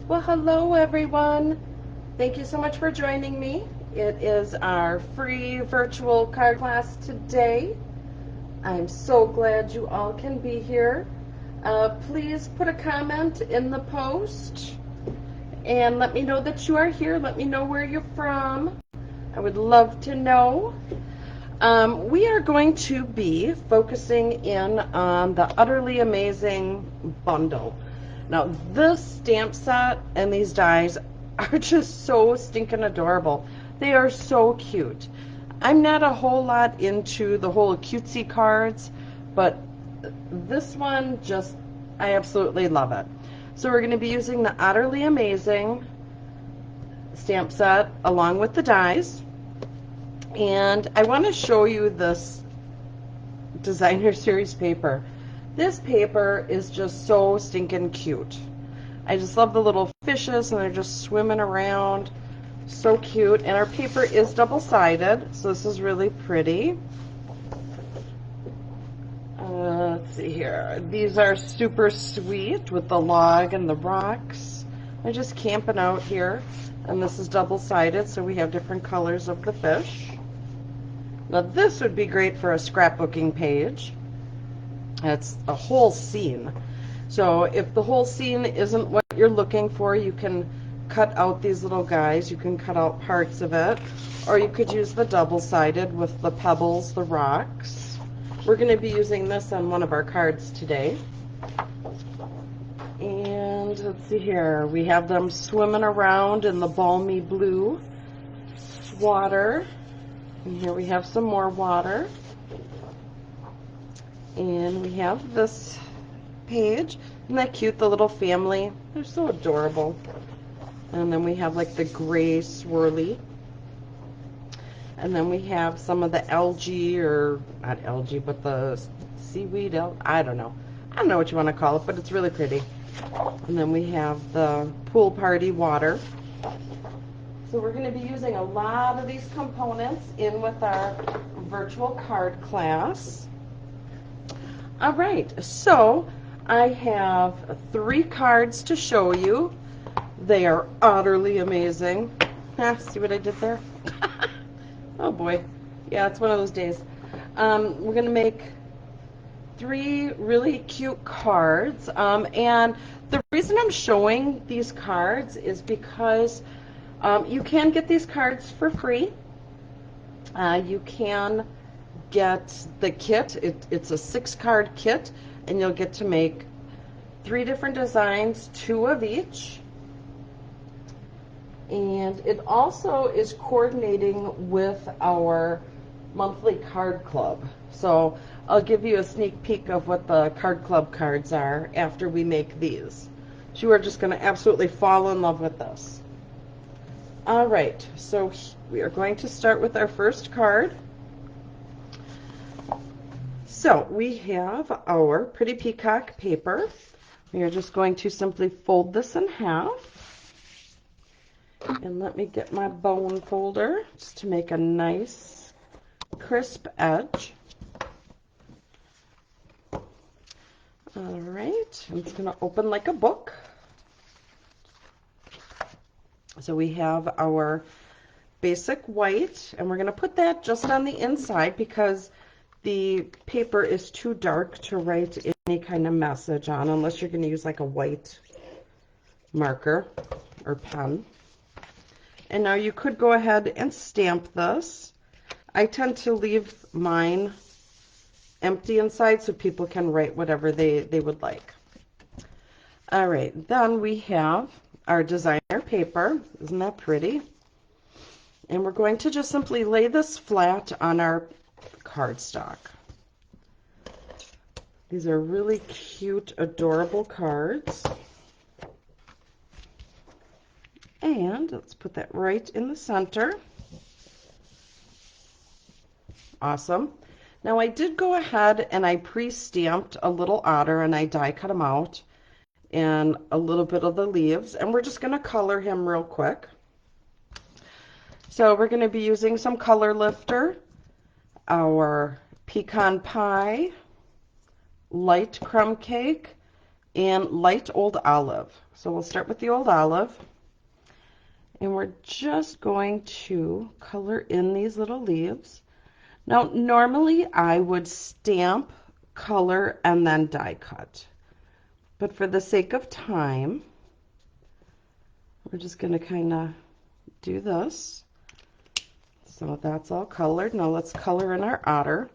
Well, hello everyone. Thank you so much for joining me. It is our free virtual card class today. I'm so glad you all can be here. Please put a comment in the post and let me know that you are here. Let me know where you're from. I would love to know. We are going to be focusing in on the Utterly Amazing bundle. Now, this stamp set and these dies are just so stinking adorable. They are so cute. I'm not a whole lot into the whole cutesy cards, but this one just, I absolutely love it. So we're going to be using the Utterly Amazing stamp set along with the dies. And I want to show you this designer series paper. This paper is just so stinking cute. I just love the little fishes and they're just swimming around. So cute. And our paper is double-sided, so this is really pretty. Let's see here. These are super sweet with the log and the rocks. They're just camping out here. And this is double-sided, so we have different colors of the fish. Now this would be great for a scrapbooking page. It's a whole scene. So if the whole scene isn't what you're looking for, you can cut out these little guys. You can cut out parts of it. Or you could use the double-sided with the pebbles, the rocks. We're going to be using this on one of our cards today. And let's see here. We have them swimming around in the balmy blue water. And here we have some more water. And we have this page. Isn't that cute, the little family? They're so adorable. And then we have like the gray swirly. And then we have some of the algae, or not algae, but the seaweed, I don't know. I don't know what you want to call it, but it's really pretty. And then we have the pool party water. So we're going to be using a lot of these components in with our virtual card class. All right, so I have 3 cards to show you. They are utterly amazing. See what I did there? Oh boy. Yeah, it's one of those days. We're going to make 3 really cute cards. And the reason I'm showing these cards is because you can get these cards for free. You can get the kit. It's a 6-card kit, and you'll get to make 3 different designs, 2 of each. And it also is coordinating with our monthly card club. So I'll give you a sneak peek of what the card club cards are after we make these. So you are just going to absolutely fall in love with this. All right, so we are going to start with our first card. So we have our pretty peacock paper. We are just going to simply fold this in half. And let me get my bone folder just to make a nice crisp edge. All right, I'm just going to open like a book. So we have our basic white, and we're going to put that just on the inside because the paper is too dark to write any kind of message on unless you're going to use like a white marker or pen. And now you could go ahead and stamp this. I tend to leave mine empty inside so people can write whatever they would like. All right, then we have our designer paper. Isn't that pretty? And we're going to just simply lay this flat on our cardstock. These are really cute, adorable cards. And let's put that right in the center. Awesome. Now I did go ahead and I pre-stamped a little otter and I die cut him out and a little bit of the leaves, and we're just going to color him real quick. So we're going to be using some color lifter, our pecan pie, light crumb cake, and light old olive. So we'll start with the old olive, and we're just going to color in these little leaves. Now, normally I would stamp, color, and then die cut. But for the sake of time, we're just going to kind of do this. So that's all colored. Now let's color in our otter.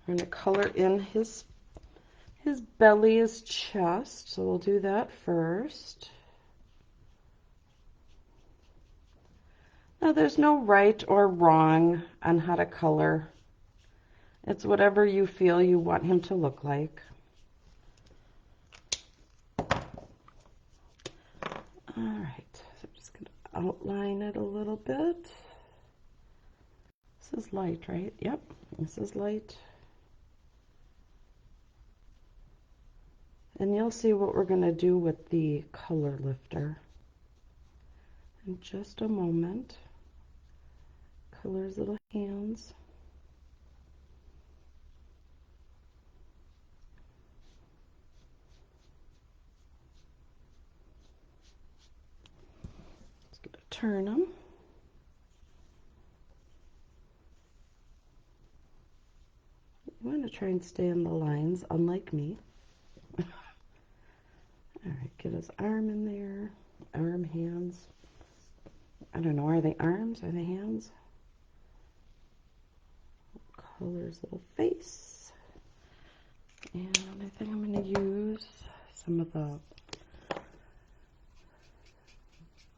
We're going to color in his belly, his chest. So we'll do that first. Now there's no right or wrong on how to color. It's whatever you feel you want him to look like. All right, so I'm just going to outline it a little bit. This is light, right? Yep, this is light. And you'll see what we're going to do with the color lifter in just a moment. Color his little hands. Just going to turn them. You want to try and stay in the lines, unlike me. All right, get his arm in there. Arm, hands. I don't know, are they arms? Are they hands? Color his little face. And I think I'm going to use some of the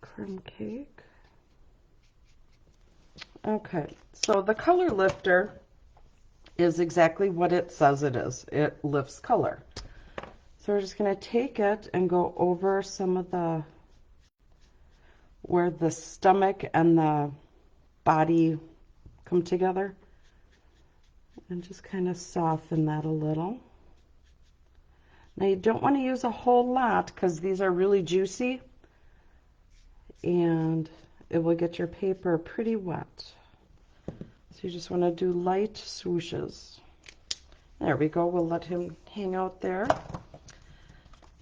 crumb cake. Okay, so the color lifter is exactly what it says it is. It lifts color. So we're just going to take it and go over some of where the stomach and the body come together, and just kind of soften that a little. Now you don't want to use a whole lot because these are really juicy and it will get your paper pretty wet. So you just want to do light swooshes. There we go. We'll let him hang out there.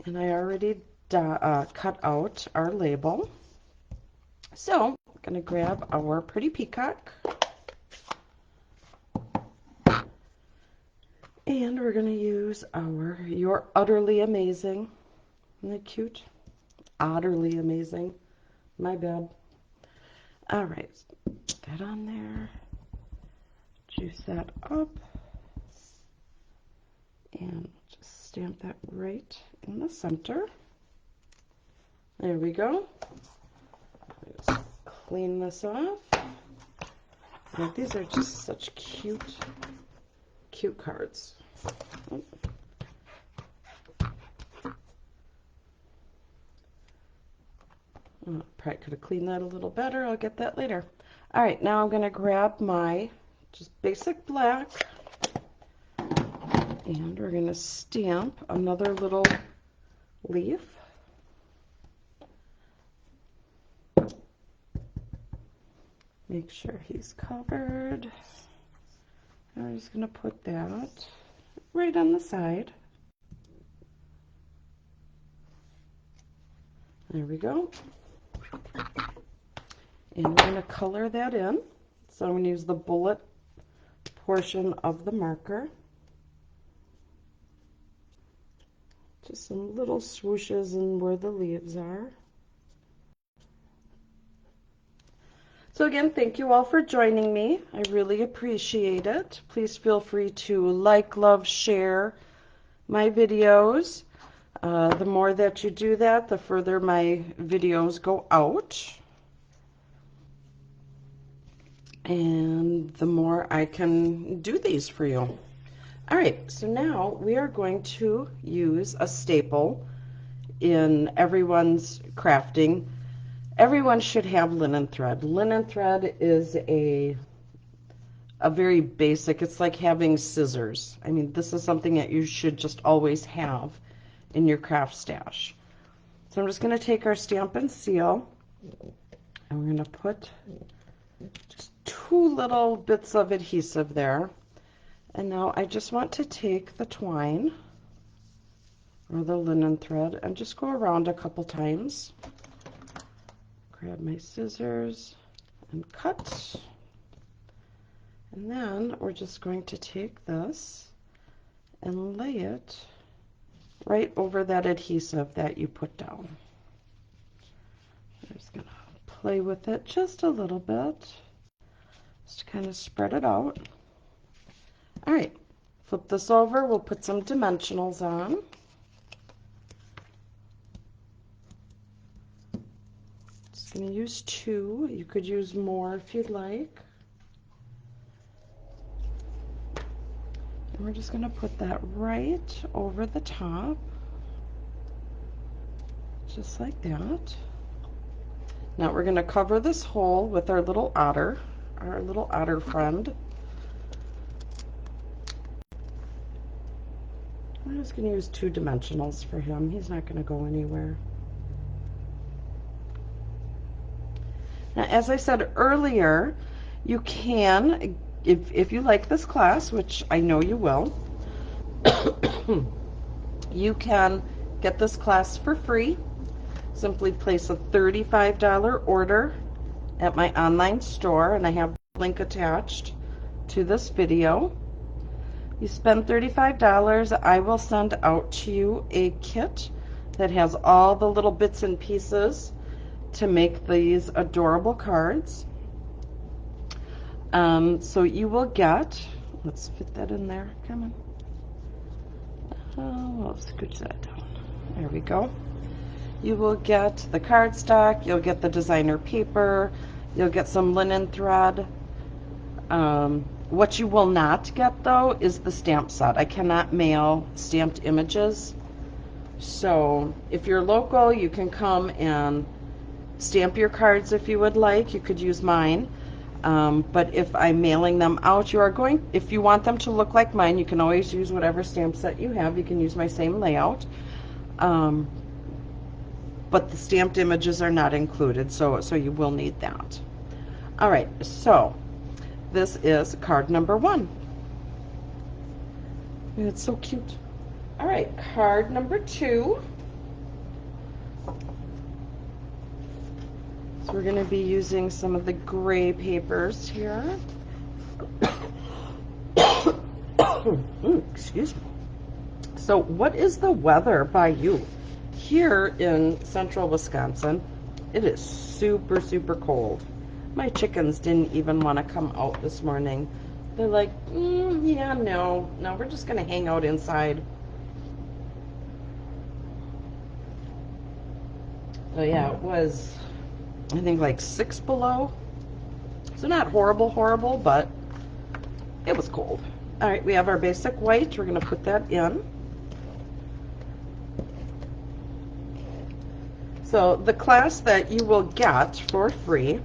And I already cut out our label. So I'm going to grab our pretty peacock. And we're going to use our You're Utterly Amazing. Isn't that cute? Otterly Amazing. My bad. All right. Put that on there. Juice that up. And just stamp that right in the center. There we go. Just clean this off. Now, these are just such cute cards. Oh, probably could have cleaned that a little better. I'll get that later. All right, now I'm going to grab my just basic black, and we're going to stamp another little leaf. Make sure he's covered. I'm just going to put that right on the side. There we go. And I'm going to color that in. So I'm going to use the bullet portion of the marker. Just some little swooshes in where the leaves are. So again, thank you all for joining me. I really appreciate it. Please feel free to like, love, share my videos. The more that you do that, the further my videos go out. And the more I can do these for you. All right, so now we are going to use a staple in everyone's crafting. Everyone should have linen thread. Linen thread is a very basic, it's like having scissors. I mean, this is something that you should just always have in your craft stash. So I'm just going to take our Stampin' Seal, and we're going to put just 2 little bits of adhesive there. And now I just want to take the twine or the linen thread and just go around a couple times. Grab my scissors and cut. And then we're just going to take this and lay it right over that adhesive that you put down. I'm just going to play with it just a little bit, just to kind of spread it out. All right, flip this over. We'll put some dimensionals on. Just going to use 2. You could use more if you'd like. And we're just going to put that right over the top, just like that. Now we're going to cover this hole with our little otter friend. I'm just going to use 2 dimensionals for him. He's not going to go anywhere. Now, as I said earlier, you can, if you like this class, which I know you will, you can get this class for free. Simply place a $35 order at my online store, and I have the link attached to this video. You spend $35, I will send out to you a kit that has all the little bits and pieces to make these adorable cards. So you will get, let's fit that in there, come on. We'll scooch that down. There we go. You will get the cardstock, you'll get the designer paper, you'll get some linen thread. What you will not get, though, is the stamp set. I cannot mail stamped images. So if you're local, you can come and stamp your cards if you would like. You could use mine. But if I'm mailing them out, if you want them to look like mine, you can always use whatever stamp set you have. You can use my same layout. But the stamped images are not included, so you will need that. All right, so this is card number 1. It's so cute. All right, card number 2. So we're going to be using some of the gray papers here. Excuse me. So what is the weather by you? Here in central Wisconsin, it is super, super cold. My chickens didn't even want to come out this morning. They're like, yeah, no, we're just going to hang out inside. So yeah, it was, I think, like 6 below. So not horrible, but it was cold. All right, we have our basic white. We're going to put that in. So the class that you will get for free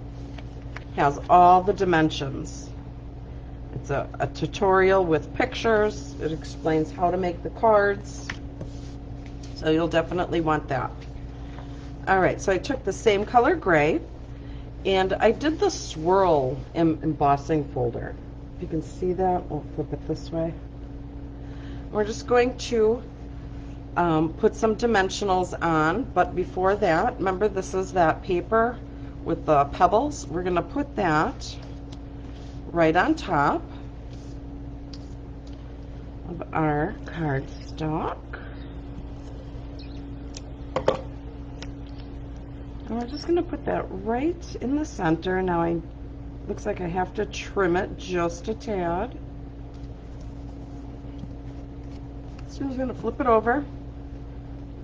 has all the dimensions. It's a tutorial with pictures. It explains how to make the cards. So you'll definitely want that. All right, so I took the same color gray, and I did the swirl embossing folder. If you can see that, I'll flip it this way. We're just going to put some dimensionals on, but before that, remember this is that paper with the pebbles. We're going to put that right on top of our cardstock. And we're just going to put that right in the center. Now looks like I have to trim it just a tad. So I'm going to flip it over.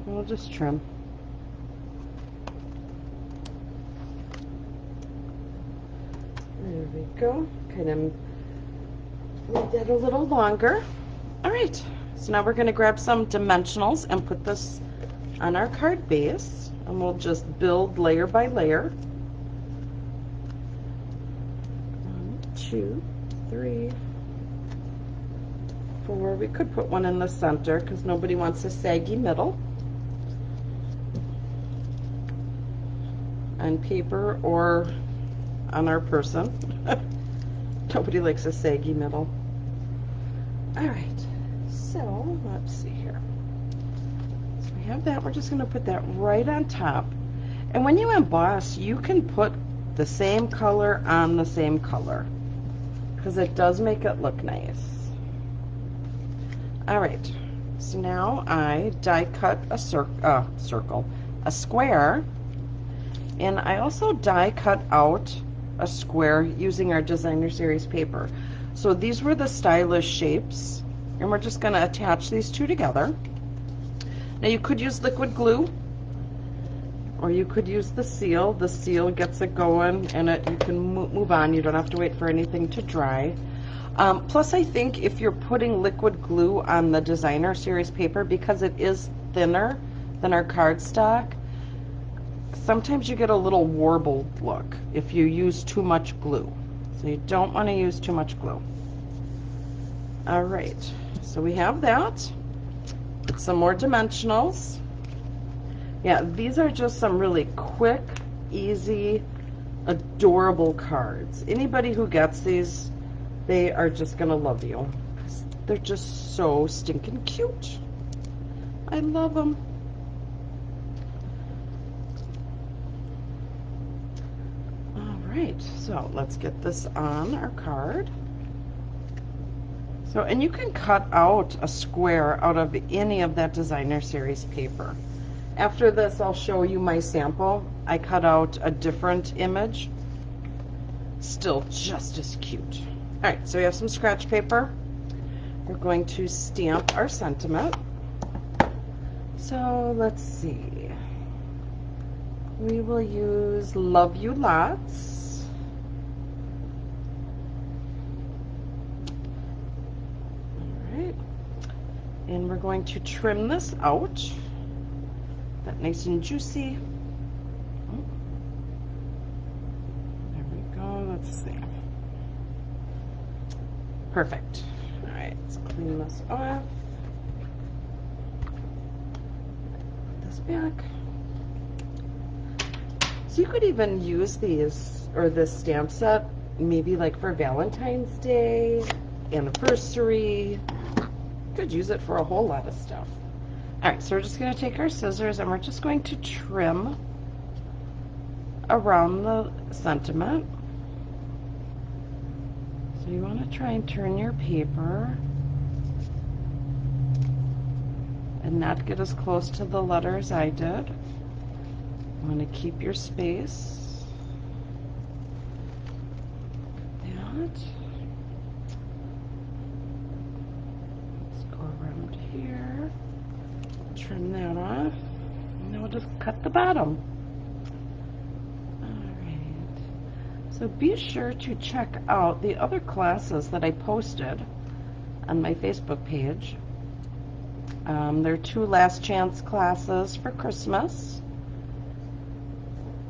We'll just trim. There we go. Kind of made that a little longer. All right, so now we're going to grab some dimensionals and put this on our card base, and we'll just build layer by layer. 1, 2, 3, 4. We could put one in the center because nobody wants a saggy middle. On paper or on our person. Nobody likes a saggy middle. All right, so let's see here. we have that. We're just going to put that right on top. And when you emboss, you can put the same color on the same color because it does make it look nice. All right, so now I die cut a a square, and I also die cut out a square using our designer series paper. So these were the stylish shapes, and we're just going to attach these two together. Now you could use liquid glue, or you could use the seal. The seal gets it going, and you can move on. You don't have to wait for anything to dry. Plus, I think if you're putting liquid glue on the designer series paper, because it is thinner than our cardstock, sometimes you get a little warbled look if you use too much glue. So you don't want to use too much glue. All right, so we have that. Some more dimensionals. Yeah, these are just some really quick, easy, adorable cards. Anybody who gets these, they are just gonna love you. They're just so stinking cute. I love them. All right, so let's get this on our card. So, and you can cut out a square out of any of that designer series paper. After this, I'll show you my sample. I cut out a different image. Still just as cute. All right, so we have some scratch paper. We're going to stamp our sentiment. So let's see. We will use Love You Lots. All right. And we're going to trim this out. That nice and juicy. There we go. Let's see. Perfect. All right, let's clean this off. Put this back. So you could even use these, or this stamp set, maybe like for Valentine's Day, anniversary. You could use it for a whole lot of stuff. All right, so we're just going to take our scissors and we're just going to trim around the sentiment. So you want to try and turn your paper and not get as close to the letter as I did. You want to keep your space. That. Let's go around here. Trim that off. And then we'll just cut the bottom. So be sure to check out the other classes that I posted on my Facebook page. There are 2 last chance classes for Christmas.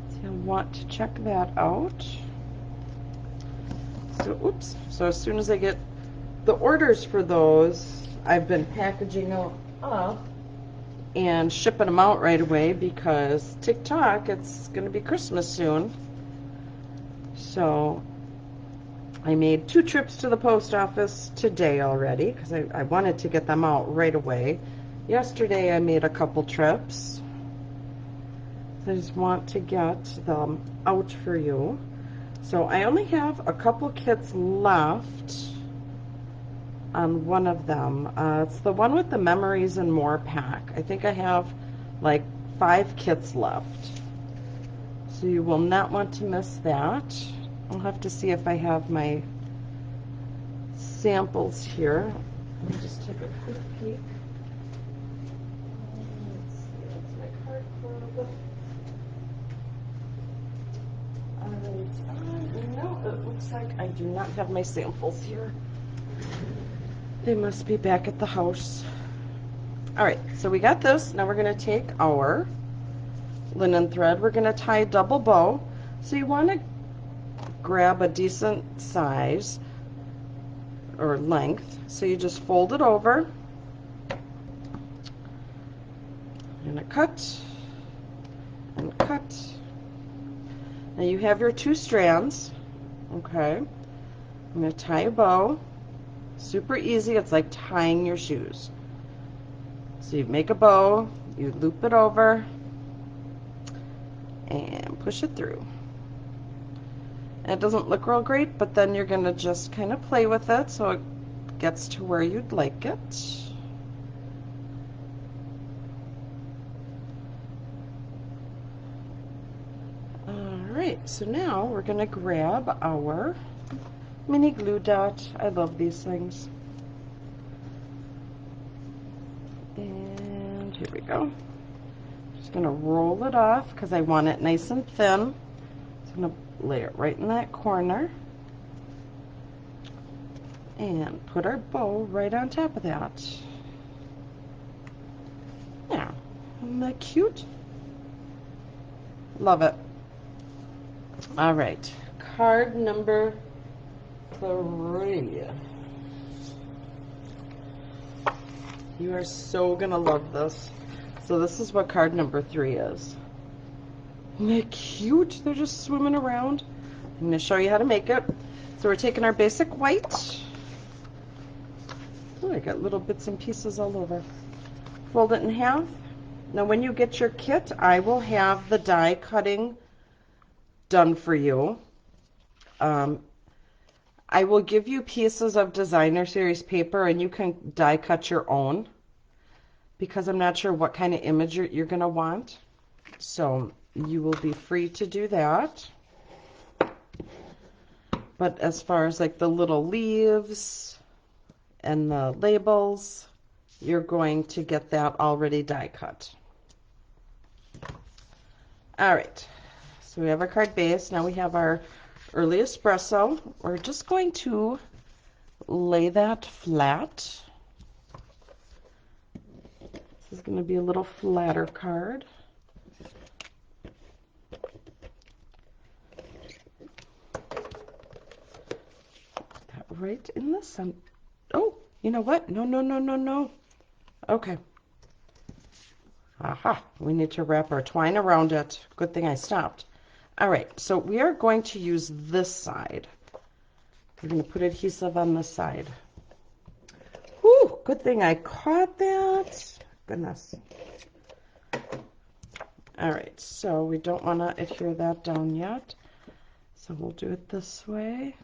So you'll want to check that out. So, oops. So as soon as I get the orders for those, I've been packaging them up and shipping them out right away because TikTok, it's going to be Christmas soon. So I made 2 trips to the post office today already because I wanted to get them out right away. Yesterday I made a couple trips. So I just want to get them out for you. So I only have a couple kits left on one of them. It's the one with the Memories and More pack. I think I have like 5 kits left. So you will not want to miss that. I'll have to see if I have my samples here. Let me just take a quick peek. Let's see, that's my card club. Alright, no, it looks like I do not have my samples here. They must be back at the house. Alright, so we got this. Now we're going to take our linen thread. We're going to tie a double bow. So you want to grab a decent size or length. So you just fold it over and a cut and a cut. Now you have your 2 strands. Okay. I'm going to tie a bow. Super easy. It's like tying your shoes. So you make a bow, you loop it over and push it through. And it doesn't look real great, but then you're going to just kind of play with it so it gets to where you'd like it. Alright, so now we're going to grab our mini glue dot. I love these things. And here we go. Just going to roll it off because I want it nice and thin. So I'm going to lay it right in that corner. And put our bow right on top of that. Yeah, isn't that cute? Love it. All right, card number 3. You are so gonna love this. So this is what card number 3 is. Isn't that cute? They're just swimming around. I'm gonna show you how to make it. So we're taking our basic white. Oh, I got little bits and pieces all over. Fold it in half. Now when you get your kit, I will have the die cutting done for you. I will give you pieces of designer series paper and you can die cut your own because I'm not sure what kind of image you're going to want. So you will be free to do that. But as far as like the little leaves and the labels, you're going to get that already die cut. All right, so we have our card base. Now we have our early espresso. We're just going to lay that flat. This is going to be a little flatter card. That right in the center. Oh, you know what? No, no, no, no, no. Okay. Aha, we need to wrap our twine around it. Good thing I stopped. All right, so we are going to use this side. We're going to put adhesive on this side. Whew, good thing I caught that. Goodness. All right, so we don't want to adhere that down yet. So we'll do it this way.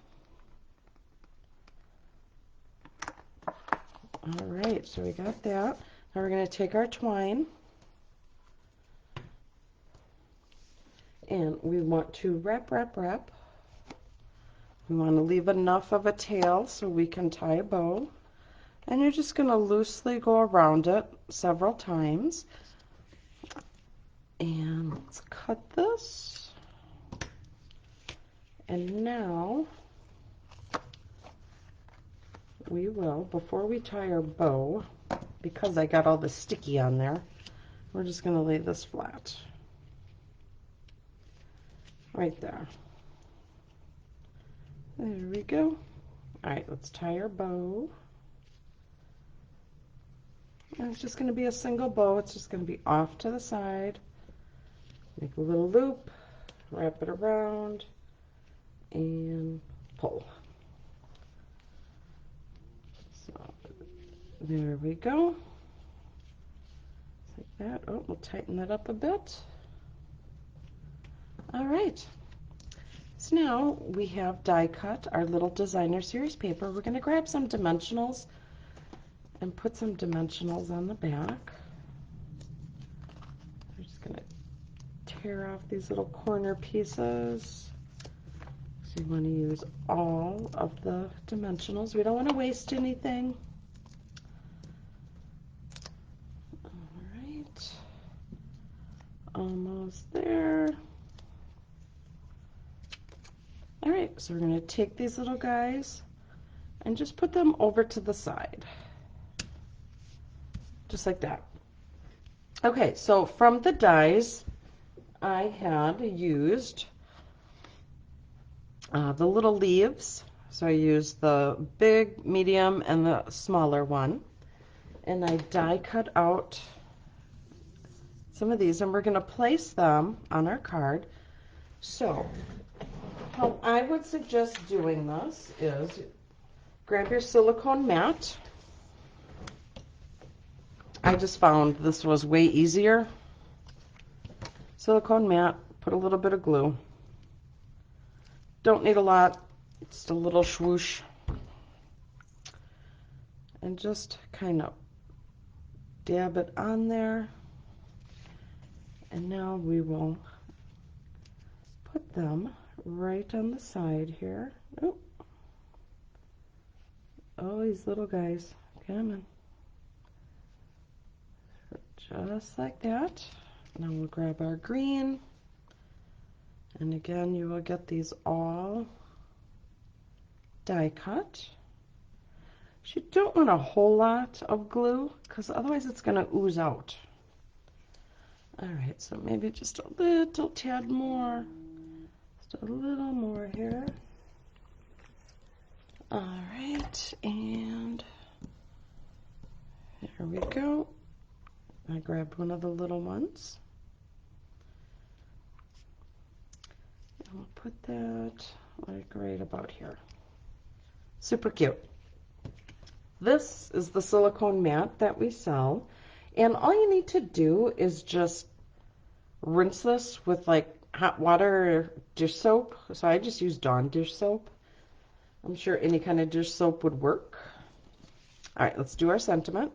All right, so we got that. Now we're going to take our twine. And we want to wrap, wrap, wrap. We want to leave enough of a tail so we can tie a bow. And you're just going to loosely go around it several times. And let's cut this. And now we will, before we tie our bow, because I got all the sticky on there, we're just going to lay this flat. Right there. There we go. All right, let's tie our bow. And it's just going to be a single bow. It's just going to be off to the side. Make a little loop, wrap it around, and pull. So there we go. Like that. Oh, we'll tighten that up a bit. All right. So now we have die cut our little designer series paper. We're going to grab some dimensionals and put some dimensionals on the back. We're just going to tear off these little corner pieces. So you want to use all of the dimensionals. We don't want to waste anything. All right. Almost there. All right, so we're going to take these little guys and just put them over to the side. Just like that. Okay, so from the dies, I had used the little leaves. So I used the big, medium, and the smaller one. And I die cut out some of these, and we're going to place them on our card. So how I would suggest doing this is grab your silicone mat. I just found this was way easier. Silicone mat, put a little bit of glue. Don't need a lot, just a little swoosh. And just kind of dab it on there. And now we will put them right on the side here. Oh, oh, these little guys, come on. Just like that. Now we'll grab our green. And again, you will get these all die cut. You don't want a whole lot of glue because otherwise it's going to ooze out. All right, so maybe just a little tad more. Just a little more here. All right, and there we go. I grabbed one of the little ones. And we'll put that like right about here. Super cute. This is the silicone mat that we sell, and all you need to do is just rinse this with like hot water or dish soap. So I just use Dawn dish soap. I'm sure any kind of dish soap would work. All right, let's do our sentiment.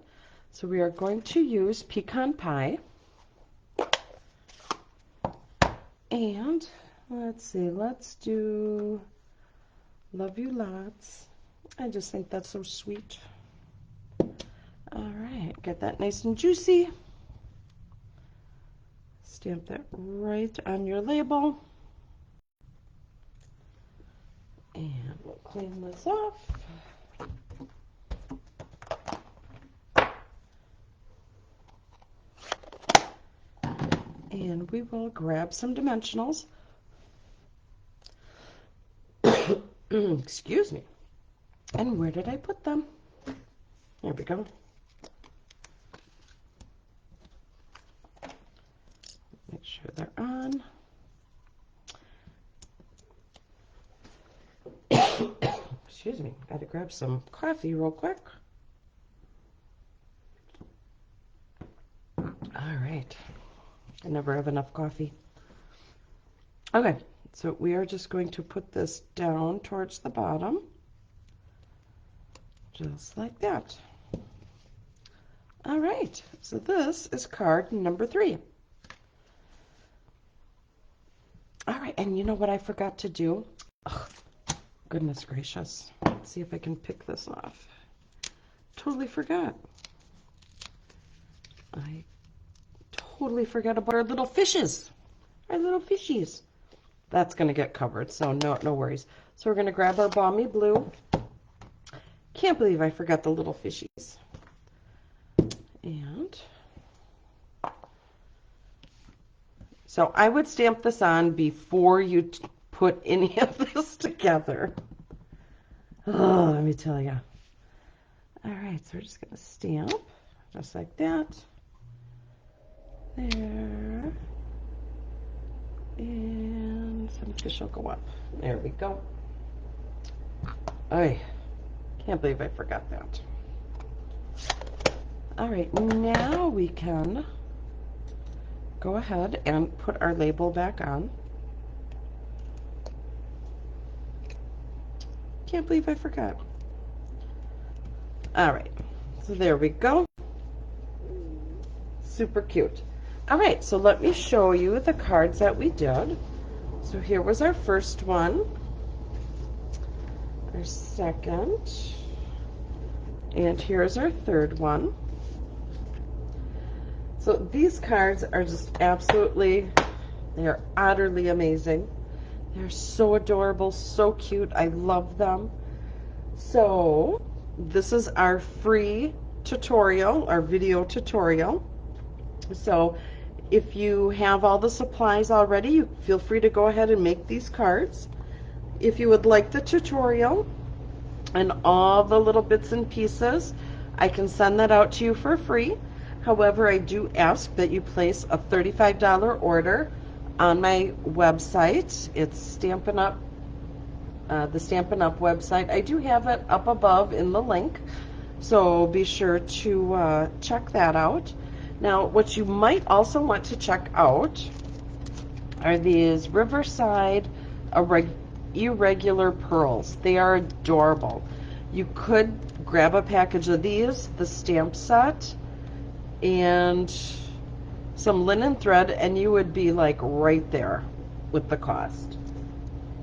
So we are going to use pecan pie. And let's see, let's do love you lots. I just think that's so sweet. All right, get that nice and juicy. Stamp that right on your label. And we'll clean this off. And we will grab some dimensionals. Excuse me. And where did I put them? There we go. Make sure they're on. Excuse me, got to grab some coffee real quick. All right, I never have enough coffee. Okay, so we are just going to put this down towards the bottom, just like that. All right, so this is card number 3. All right, and you know what I forgot to do? Oh, goodness gracious. Let's see if I can pick this off. Totally forgot. I totally forgot about our little fishes. Our little fishies. That's going to get covered, so no worries. So we're going to grab our balmy blue. Can't believe I forgot the little fishies. And so I would stamp this on before you put any of this together. Oh, let me tell you. All right, so we're just going to stamp just like that. There. And some fish will go up. There we go. I can't believe I forgot that. All right, now we can go ahead and put our label back on. Can't believe I forgot. All right, so there we go. Super cute. All right, so let me show you the cards that we did. So here was our first one, our second, and here's our third one. So these cards are just absolutely, they are utterly amazing. They're so adorable, so cute. I love them. So this is our free tutorial, our video tutorial. So if you have all the supplies already, you feel free to go ahead and make these cards. If you would like the tutorial and all the little bits and pieces, I can send that out to you for free. However, I do ask that you place a $35 order on my website. It's Stampin' Up, the Stampin' Up website. I do have it up above in the link. So be sure to check that out. Now, what you might also want to check out are these Riverside irregular pearls. They are adorable. You could grab a package of these, the stamp set, and some linen thread, and you would be like right there with the cost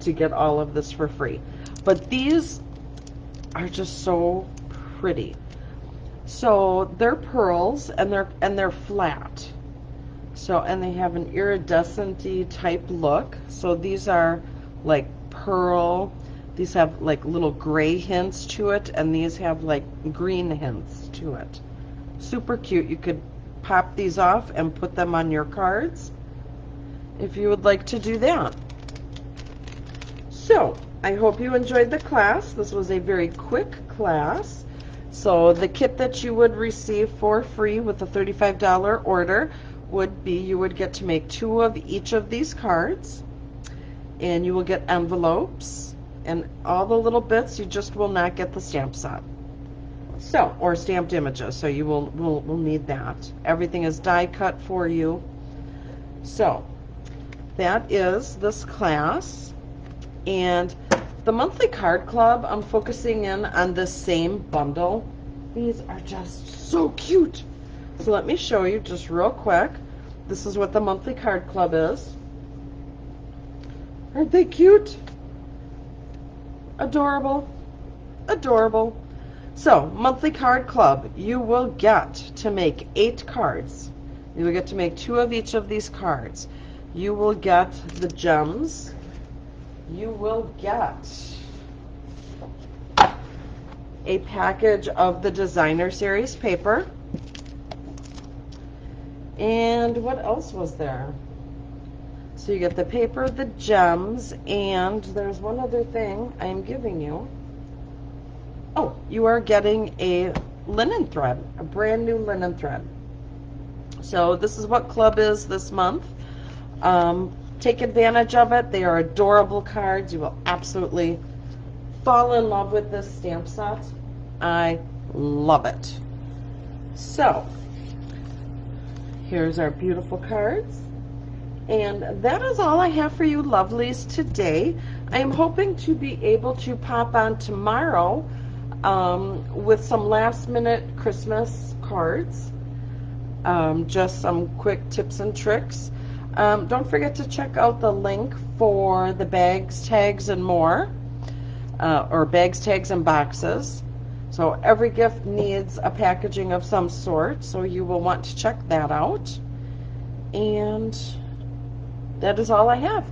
to get all of this for free. But these are just so pretty. So they're pearls, and they're flat. So, and they have an iridescent-y type look. So these are like pearl. These have like little gray hints to it, and these have like green hints to it. Super cute. You could pop these off and put them on your cards if you would like to do that. So I hope you enjoyed the class. This was a very quick class. So the kit that you would receive for free with a $35 order would be, you would get to make 2 of each of these cards, and you will get envelopes and all the little bits. You just will not get the stamp set. So, or stamped images, so you will need that. Everything is die cut for you. So that is this class. And the monthly card club, I'm focusing in on this same bundle. These are just so cute. So let me show you just real quick. This is what the monthly card club is. Aren't they cute? Adorable. Adorable. So, monthly card club, you will get to make 8 cards. You will get to make 2 of each of these cards. You will get the gems. You will get a package of the designer series paper. And what else was there? So you get the paper, the gems, and there's one other thing I'm giving you. Oh, you are getting a linen thread, a brand new linen thread. So this is what club is this month. Take advantage of it. They are adorable cards. You will absolutely fall in love with this stamp set. I love it. So here's our beautiful cards. And that is all I have for you lovelies today. I am hoping to be able to pop on tomorrow with some last minute Christmas cards. Just some quick tips and tricks. Don't forget to check out the link for the bags, tags, and more, or bags, tags, and boxes. So every gift needs a packaging of some sort, so you will want to check that out. And that is all I have.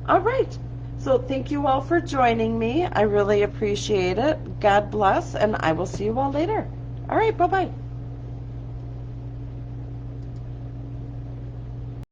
All right. So thank you all for joining me. I really appreciate it. God bless, and I will see you all later. All right. Bye-bye.